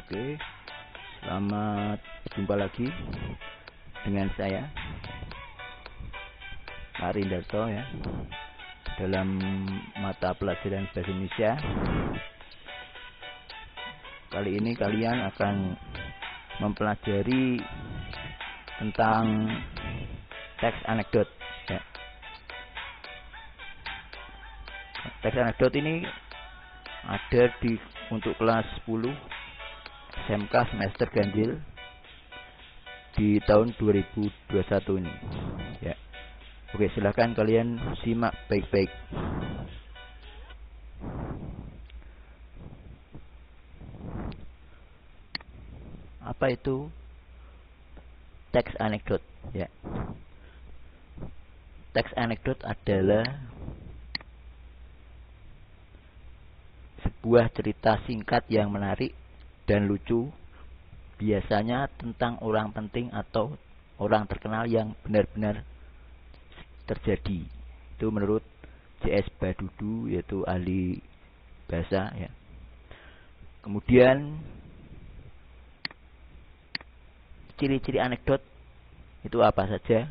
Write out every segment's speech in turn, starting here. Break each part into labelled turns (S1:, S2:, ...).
S1: Oke, selamat jumpa lagi dengan saya Pak Rindarto ya, dalam mata pelajaran Bahasa Indonesia. Kali ini kalian akan mempelajari tentang teks anekdot ya. Teks anekdot ini ada untuk kelas 10 SMK semester ganjil di tahun 2021 ini ya. Oke, silahkan kalian simak baik-baik. Apa itu teks anekdot ya? Teks anekdot adalah sebuah cerita singkat yang menarik dan lucu, biasanya tentang orang penting atau orang terkenal yang benar-benar terjadi. Itu menurut C.S. Badudu, yaitu ahli bahasa ya. Kemudian ciri-ciri anekdot itu apa saja?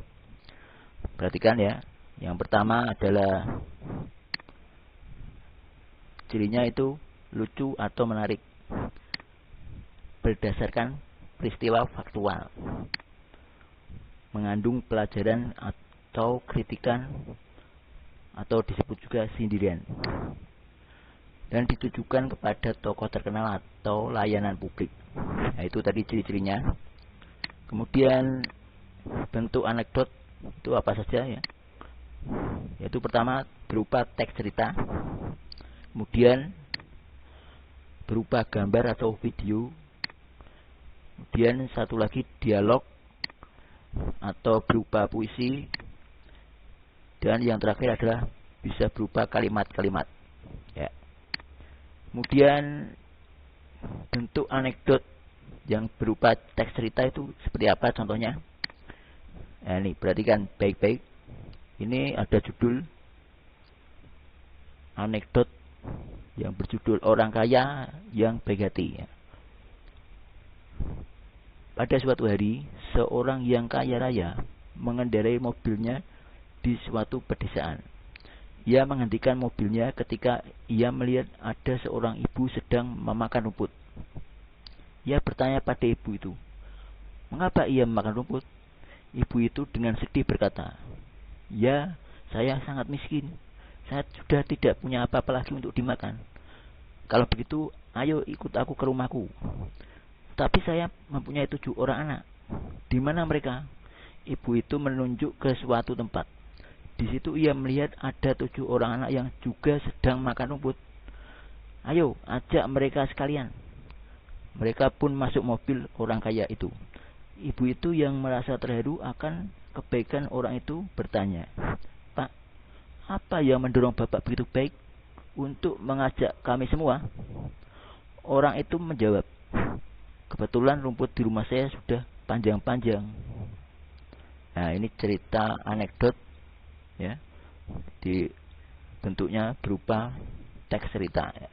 S1: Perhatikan ya. Yang pertama adalah cirinya itu lucu atau menarik, berdasarkan peristiwa faktual, mengandung pelajaran atau kritikan, atau disebut juga sindiran, dan ditujukan kepada tokoh terkenal atau layanan publik. Nah, itu tadi ciri-cirinya. Kemudian bentuk anekdot itu apa saja ya? Yaitu pertama berupa teks cerita, kemudian berupa gambar atau video, kemudian satu lagi dialog atau berupa puisi, dan yang terakhir adalah bisa berupa kalimat-kalimat ya. Kemudian bentuk anekdot yang berupa teks cerita itu seperti apa contohnya? Nah, ini perhatikan baik-baik. Ini ada judul anekdot yang berjudul orang kaya yang baik hati ya. Pada suatu hari, seorang yang kaya raya mengendarai mobilnya di suatu pedesaan. Ia menghentikan mobilnya ketika ia melihat ada seorang ibu sedang memakan rumput. Ia bertanya pada ibu itu, mengapa ia memakan rumput? Ibu itu dengan sedih berkata, ya, saya sangat miskin. Saya sudah tidak punya apa-apa lagi untuk dimakan. Kalau begitu, ayo ikut aku ke rumahku. Tapi saya mempunyai 7 orang anak. Di mana mereka? Ibu itu menunjuk ke suatu tempat. Di situ ia melihat ada 7 orang anak yang juga sedang makan rumput. Ayo, ajak mereka sekalian. Mereka pun masuk mobil orang kaya itu. Ibu itu yang merasa terharu akan kebaikan orang itu bertanya, Pak, apa yang mendorong Bapak begitu baik untuk mengajak kami semua? Orang itu menjawab, kebetulan rumput di rumah saya sudah panjang-panjang. Nah, ini cerita anekdot ya, di bentuknya berupa teks cerita ya.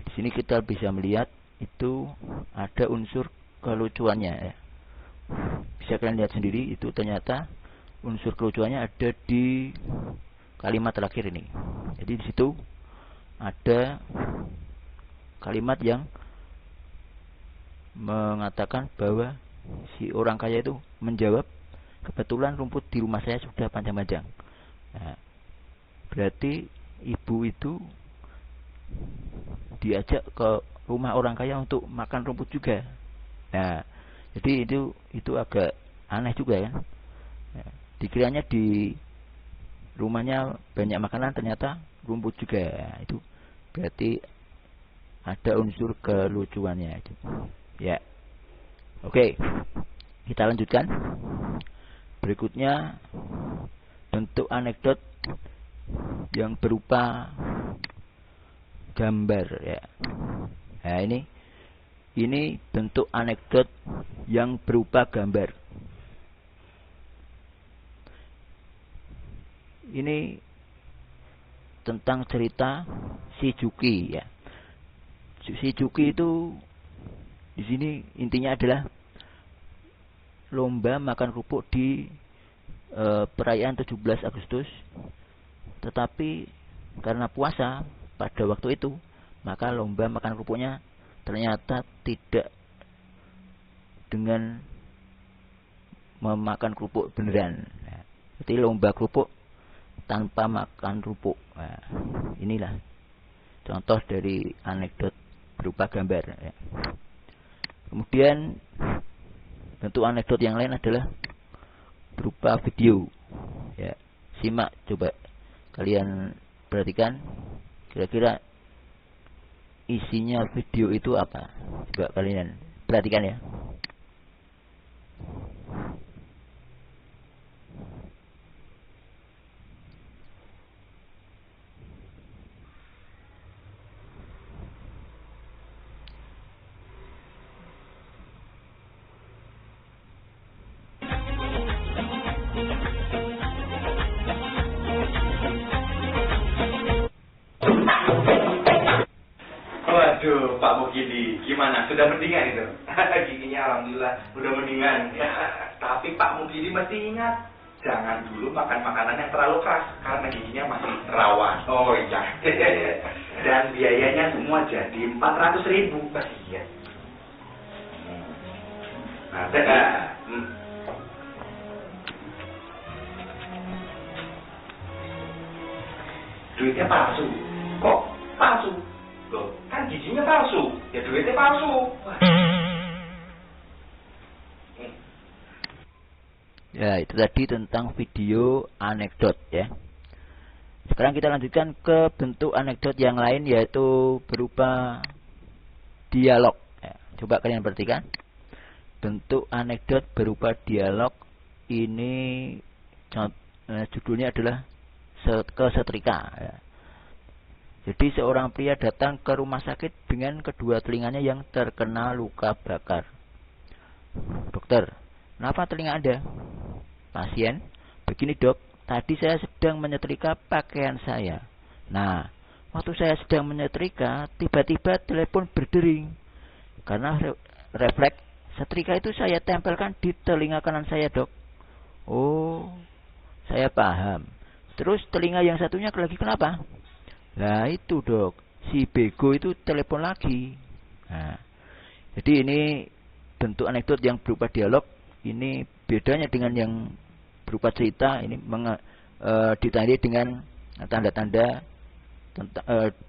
S1: Di sini kita bisa melihat itu ada unsur kelucuannya ya. Bisa kalian lihat sendiri, itu ternyata unsur kelucuannya ada di kalimat terakhir ini. Jadi di situ ada kalimat yang mengatakan bahwa si orang kaya itu menjawab, kebetulan rumput di rumah saya sudah panjang-panjang. Nah, berarti ibu itu diajak ke rumah orang kaya untuk makan rumput juga. Nah, jadi itu agak aneh juga ya. Nah, dikiranya di rumahnya banyak makanan, ternyata rumput juga. Nah, itu berarti ada unsur kelucuannya itu. Ya. Oke. Kita lanjutkan. Berikutnya bentuk anekdot yang berupa gambar ya. Nah, ini bentuk anekdot yang berupa gambar. Ini tentang cerita si Juki ya. Si Juki itu Di sini intinya adalah lomba makan kerupuk di perayaan 17 Agustus. Tetapi karena puasa pada waktu itu, maka lomba makan kerupuknya ternyata tidak dengan memakan kerupuk beneran. Jadi lomba kerupuk tanpa makan kerupuk. Nah, inilah contoh dari anekdot berupa gambar. Kemudian bentuk anekdot yang lain adalah berupa video. Ya, simak coba kalian perhatikan kira-kira isinya video itu apa. Coba kalian perhatikan ya.
S2: Waduh, Pak Mukidi, gimana? Sudah mendingan itu? Giginya alhamdulillah udah mendingan. Ya, tapi Pak Mukidi mesti ingat, jangan dulu makan makanan yang terlalu keras karena giginya masih rawan. Oh iya. Dan biayanya semua jadi 400.000. Iya. Nah, duitnya palsu. Kok palsu? Loh, kan giginya palsu, ya duitnya palsu.
S1: Ya, itu tadi tentang video anekdot ya. Sekarang kita lanjutkan ke bentuk anekdot yang lain, yaitu berupa dialog. Ya, coba kalian perhatikan. Bentuk anekdot berupa dialog ini judulnya adalah kesetrika. Ya. Jadi seorang pria datang ke rumah sakit dengan kedua telinganya yang terkena luka bakar. Dokter, kenapa telinga Anda? Pasien, begini dok, tadi saya sedang menyetrika pakaian saya. Nah, waktu saya sedang menyetrika, tiba-tiba telepon berdering. Karena refleks, setrika itu saya tempelkan di telinga kanan saya dok. Oh, saya paham. Terus telinga yang satunya lagi kenapa? Nah itu dok, si bego itu telepon lagi. Nah, jadi ini bentuk anekdot yang berupa dialog. Ini bedanya dengan yang berupa cerita. Ini ditandai dengan tanda-tanda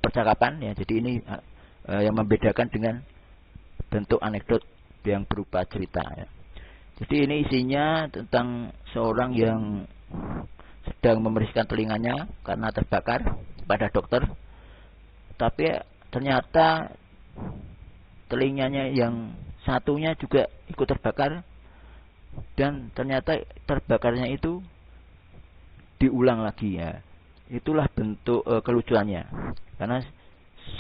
S1: percakapan ya. Jadi ini yang membedakan dengan bentuk anekdot yang berupa cerita ya. Jadi ini isinya tentang seorang yang sedang membersihkan telinganya karena terbakar pada dokter, tapi ternyata telinganya yang satunya juga ikut terbakar, dan ternyata terbakarnya itu diulang lagi ya. Itulah bentuk kelucuannya, karena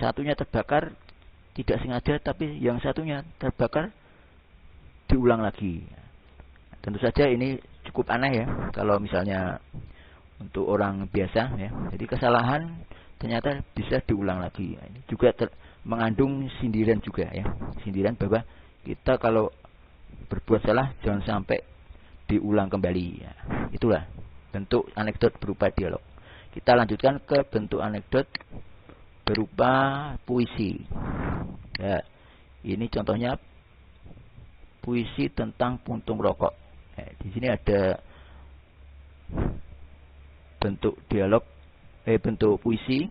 S1: satunya terbakar tidak sengaja, tapi yang satunya terbakar diulang lagi. Tentu saja ini cukup aneh ya kalau misalnya untuk orang biasa ya. Jadi kesalahan ternyata bisa diulang lagi. Ini juga mengandung sindiran juga ya. Sindiran bahwa kita kalau berbuat salah jangan sampai diulang kembali ya. Itulah bentuk anekdot berupa dialog. Kita lanjutkan ke bentuk anekdot berupa puisi. Ya, ini contohnya puisi tentang puntung rokok. Ya, di sini ada bentuk dialog, bentuk puisi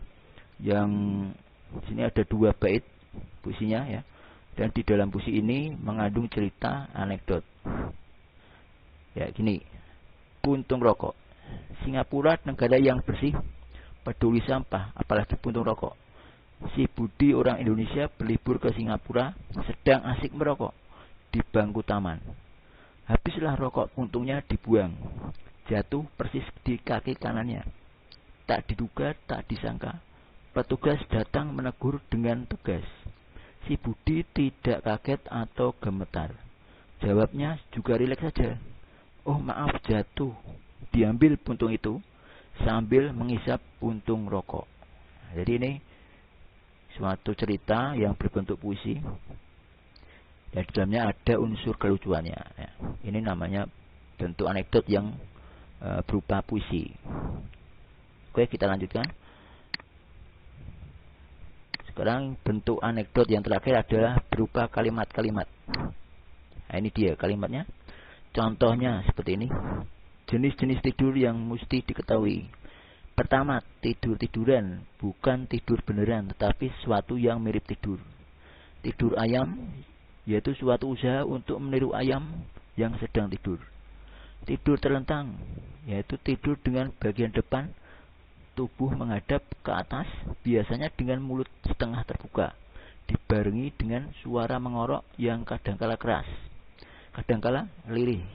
S1: yang di sini ada 2 bait puisinya ya, dan di dalam puisi ini mengandung cerita anekdot. Ya gini, puntung rokok. Singapura negara yang bersih, peduli sampah, apalagi puntung rokok. Si Budi orang Indonesia berlibur ke Singapura, sedang asik merokok di bangku taman. Habislah rokok puntungnya dibuang. Jatuh persis di kaki kanannya. Tak diduga, tak disangka, petugas datang menegur dengan tegas. Si Budi tidak kaget atau gemetar. Jawabnya juga rileks saja. Oh maaf, jatuh. Diambil puntung itu sambil menghisap puntung rokok. Jadi ini suatu cerita yang berbentuk puisi. Dan di dalamnya ada unsur kelucuannya. Ya. Ini namanya bentuk anekdot yang berupa puisi. Oke, kita lanjutkan. Sekarang bentuk anekdot yang terakhir adalah berupa kalimat-kalimat. Nah, ini dia kalimatnya. Contohnya seperti ini. Jenis-jenis tidur yang mesti diketahui. Pertama, tidur-tiduran, bukan tidur beneran, tetapi sesuatu yang mirip tidur. Tidur ayam, yaitu suatu usaha untuk meniru ayam yang sedang tidur. Tidur terlentang, yaitu tidur dengan bagian depan tubuh menghadap ke atas, biasanya dengan mulut setengah terbuka, dibarengi dengan suara mengorok yang kadangkala keras, kadangkala lirih.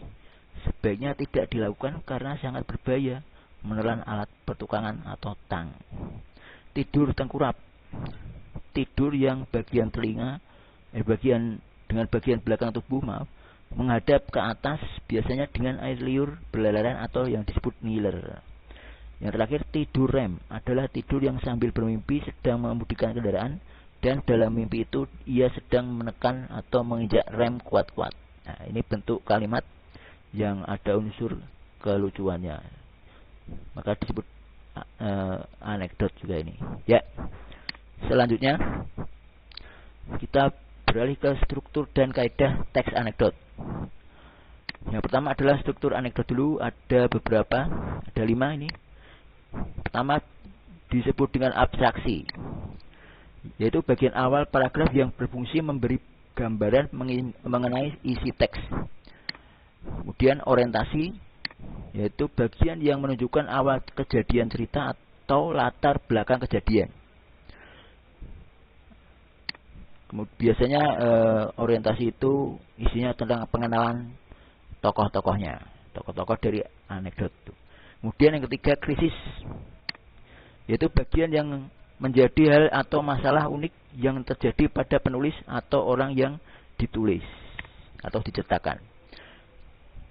S1: Sebaiknya tidak dilakukan karena sangat berbahaya, menelan alat pertukangan atau tang. Tidur tengkurap, tidur yang bagian telinga, dengan bagian belakang tubuh, menghadap ke atas, biasanya dengan air liur, belalaran atau yang disebut ngiler. Yang terakhir, tidur rem adalah tidur yang sambil bermimpi sedang mengemudikan kendaraan dan dalam mimpi itu ia sedang menekan atau menginjak rem kuat-kuat. Nah, ini bentuk kalimat yang ada unsur kelucuannya. Maka disebut anekdot juga ini. Ya. Selanjutnya kita beralih ke struktur dan kaidah teks anekdot. Yang pertama adalah struktur anekdot dulu. Ada beberapa, ada 5 ini. Pertama disebut dengan abstraksi, yaitu bagian awal paragraf yang berfungsi memberi gambaran mengenai isi teks. Kemudian orientasi, yaitu bagian yang menunjukkan awal kejadian cerita atau latar belakang kejadian. Biasanya orientasi itu isinya tentang pengenalan tokoh-tokohnya, tokoh-tokoh dari anekdot. Kemudian yang ketiga, krisis, yaitu bagian yang menjadi hal atau masalah unik yang terjadi pada penulis atau orang yang ditulis atau diceritakan.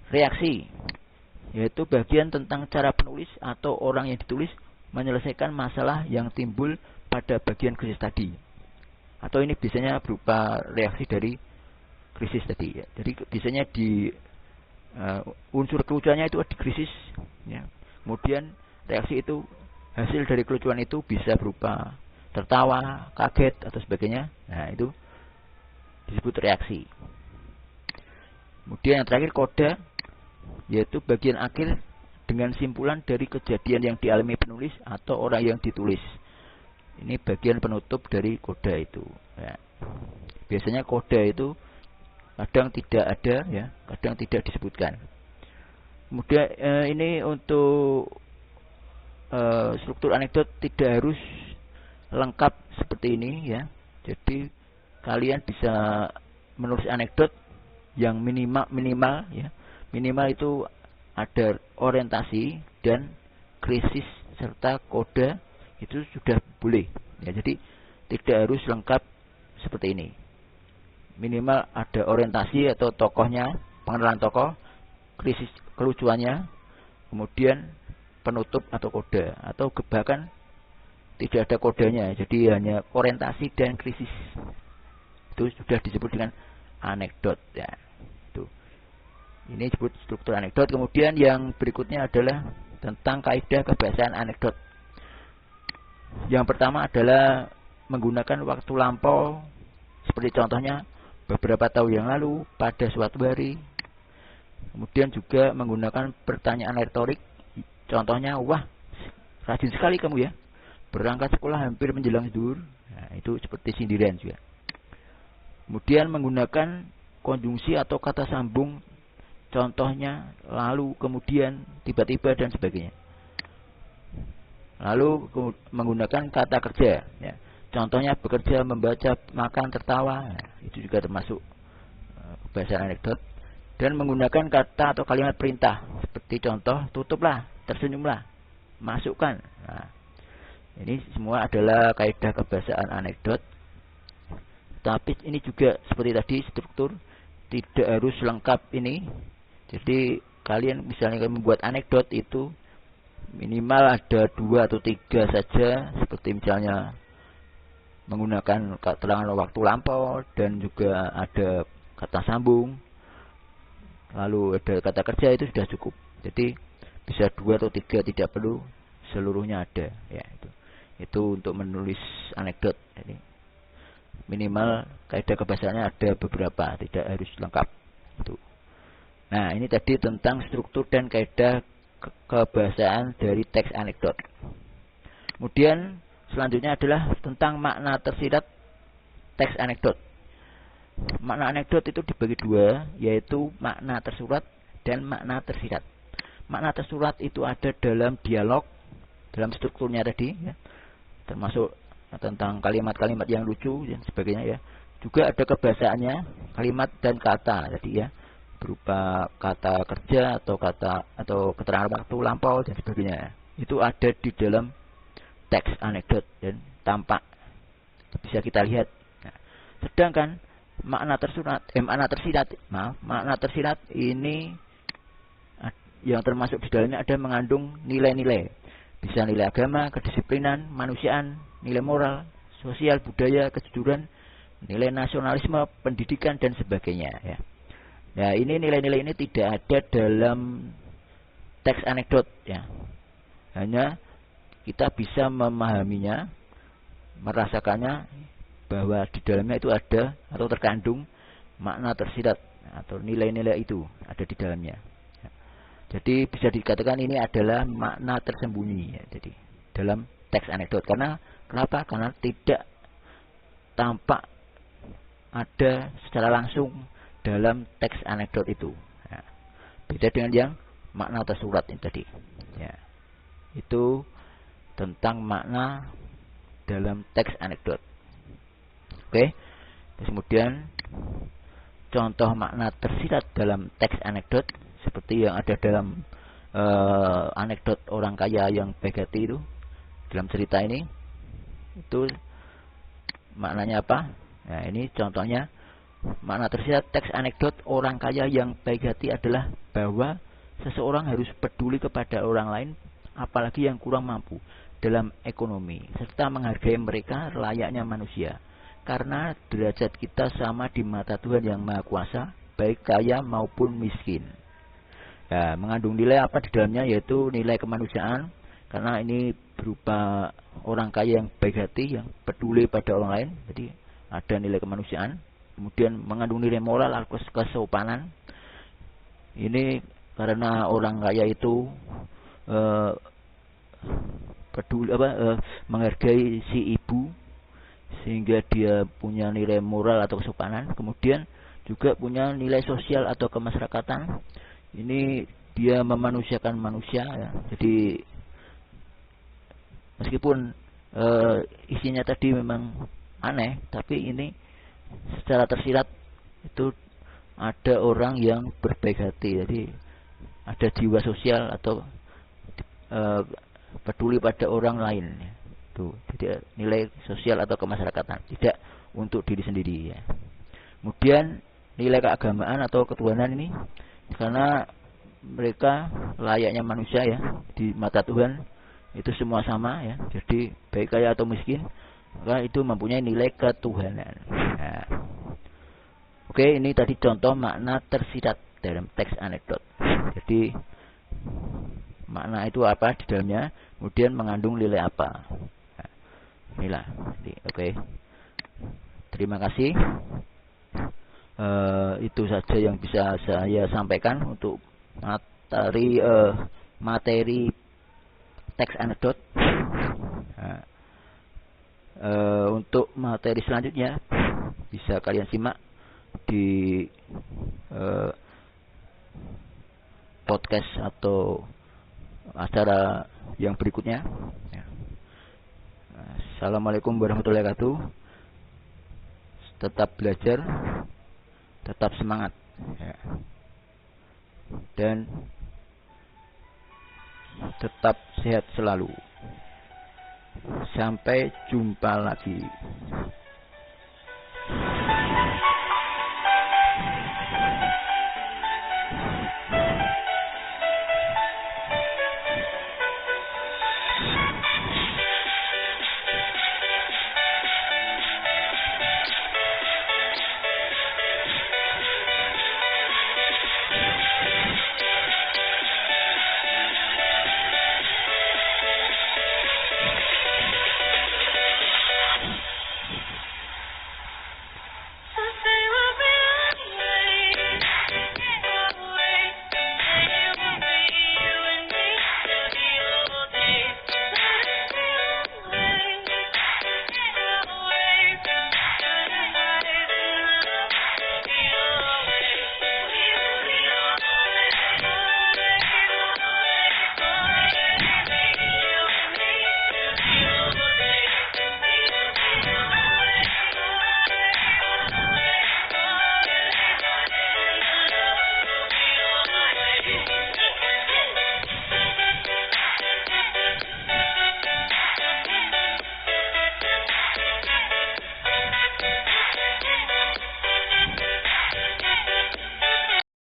S1: Reaksi, yaitu bagian tentang cara penulis atau orang yang ditulis menyelesaikan masalah yang timbul pada bagian krisis tadi. Atau ini biasanya berupa reaksi dari krisis tadi. Ya. Jadi biasanya di unsur kelucuannya itu di krisis. Ya. Kemudian reaksi itu, hasil dari kelucuan itu bisa berupa tertawa, kaget, atau sebagainya. Nah, itu disebut reaksi. Kemudian yang terakhir, koda, yaitu bagian akhir dengan simpulan dari kejadian yang dialami penulis atau orang yang ditulis. Ini bagian penutup dari koda itu. Ya. Biasanya koda itu kadang tidak ada, ya, kadang tidak disebutkan. Kemudian ini untuk struktur anekdot tidak harus lengkap seperti ini, ya. Jadi kalian bisa menulis anekdot yang minimal, ya. Minimal itu ada orientasi dan krisis serta koda, itu sudah boleh. Ya, jadi tidak harus lengkap seperti ini. Minimal ada orientasi atau tokohnya, pengenalan tokoh, krisis kelucuannya, kemudian penutup atau koda, atau bahkan tidak ada kodanya, jadi hanya orientasi dan krisis. Itu sudah disebut dengan anekdot, ya. Ini disebut struktur anekdot. Kemudian yang berikutnya adalah tentang kaidah kebahasaan anekdot. Yang pertama adalah menggunakan waktu lampau, seperti contohnya beberapa tahun yang lalu, pada suatu hari. Kemudian juga menggunakan pertanyaan retorik, contohnya, wah, rajin sekali kamu ya, berangkat sekolah hampir menjelang zuhur. Nah, itu seperti sindiran juga. Kemudian menggunakan konjungsi atau kata sambung, contohnya lalu, kemudian, tiba-tiba, dan sebagainya. Lalu menggunakan kata kerja, ya. Contohnya bekerja, membaca, makan, tertawa. Nah, itu juga termasuk bahasa anekdot. Dan menggunakan kata atau kalimat perintah, seperti contoh, tutuplah, tersenyumlah, masukkan. Nah, ini semua adalah kaidah kebahasaan anekdot. Tapi ini juga seperti tadi, struktur tidak harus lengkap ini. Jadi kalian misalnya membuat anekdot itu minimal ada 2 atau 3 saja, seperti misalnya menggunakan keterangan waktu lampau dan juga ada kata sambung, lalu ada kata kerja, itu sudah cukup. Jadi bisa 2 atau 3, tidak perlu seluruhnya ada ya. Itu untuk menulis anekdot. Jadi minimal kaidah kebahasaannya ada beberapa, tidak harus lengkap itu. Nah, ini tadi tentang struktur dan kaidah kebahasaan dari teks anekdot. Kemudian selanjutnya adalah tentang makna tersirat teks anekdot. Makna anekdot itu dibagi 2, yaitu makna tersurat dan makna tersirat. Makna tersurat itu ada dalam dialog, dalam strukturnya tadi ya, termasuk tentang kalimat-kalimat yang lucu dan sebagainya ya. Juga ada kebahasaannya, kalimat dan kata tadi ya, berupa kata kerja atau keterangan waktu lampau dan sebagainya. Itu ada di dalam teks anekdot dan tampak bisa kita lihat. Nah, sedangkan makna tersirat ini yang termasuk di dalamnya ada mengandung nilai-nilai. Bisa nilai agama, kedisiplinan, manusiaan, nilai moral, sosial, budaya, kejujuran, nilai nasionalisme, pendidikan dan sebagainya ya. Nah, ini nilai-nilai ini tidak ada dalam teks anekdot ya. Hanya kita bisa memahaminya, merasakannya bahwa di dalamnya itu ada atau terkandung makna tersirat atau nilai-nilai itu ada di dalamnya. Jadi bisa dikatakan ini adalah makna tersembunyi ya, jadi dalam teks anekdot. Karena kenapa? Karena tidak tampak ada secara langsung dalam teks anekdot itu. Ya. Beda dengan yang makna tersurat ini tadi. Ya. Itu tentang makna dalam teks anekdot. Oke. Terus kemudian contoh makna tersirat dalam teks anekdot seperti yang ada dalam anekdot orang kaya yang baik hati itu, dalam cerita ini itu maknanya apa? Nah, ini contohnya makna tersirat teks anekdot orang kaya yang baik hati adalah bahwa seseorang harus peduli kepada orang lain, apalagi yang kurang mampu dalam ekonomi, serta menghargai mereka layaknya manusia, karena derajat kita sama di mata Tuhan yang Maha Kuasa, baik kaya maupun miskin. Ya, mengandung nilai apa di dalamnya, yaitu nilai kemanusiaan, karena ini berupa orang kaya yang baik hati, yang peduli pada orang lain, jadi ada nilai kemanusiaan. Kemudian mengandung nilai moral atau kesopanan. Ini karena orang kaya itu peduli menghargai si ibu, sehingga dia punya nilai moral atau kesopanan. Kemudian juga punya nilai sosial atau kemasyarakatan. Ini dia memanusiakan manusia ya. Jadi meskipun isinya tadi memang aneh, tapi ini secara tersirat itu ada orang yang berbaik hati. Jadi ada jiwa sosial atau peduli pada orang lain ya. Tuh, tidak nilai sosial atau kemasyarakatan, tidak untuk diri sendiri ya. Kemudian nilai keagamaan atau ketuhanan ini karena mereka layaknya manusia ya, di mata Tuhan itu semua sama ya. Jadi baik kaya atau miskin, maka itu mempunyai nilai ketuhanan. Nah, oke, ini tadi contoh makna tersirat dalam teks anekdot. Jadi makna itu apa di dalamnya, kemudian mengandung nilai apa. Nah, inilah. Oke. Terima kasih. Itu saja yang bisa saya sampaikan untuk materi teks anekdot. Nah, untuk materi selanjutnya bisa kalian simak di podcast atau acara yang berikutnya. Assalamualaikum warahmatullahi wabarakatuh. Tetap belajar, tetap semangat ya. Dan tetap sehat selalu. Sampai jumpa lagi.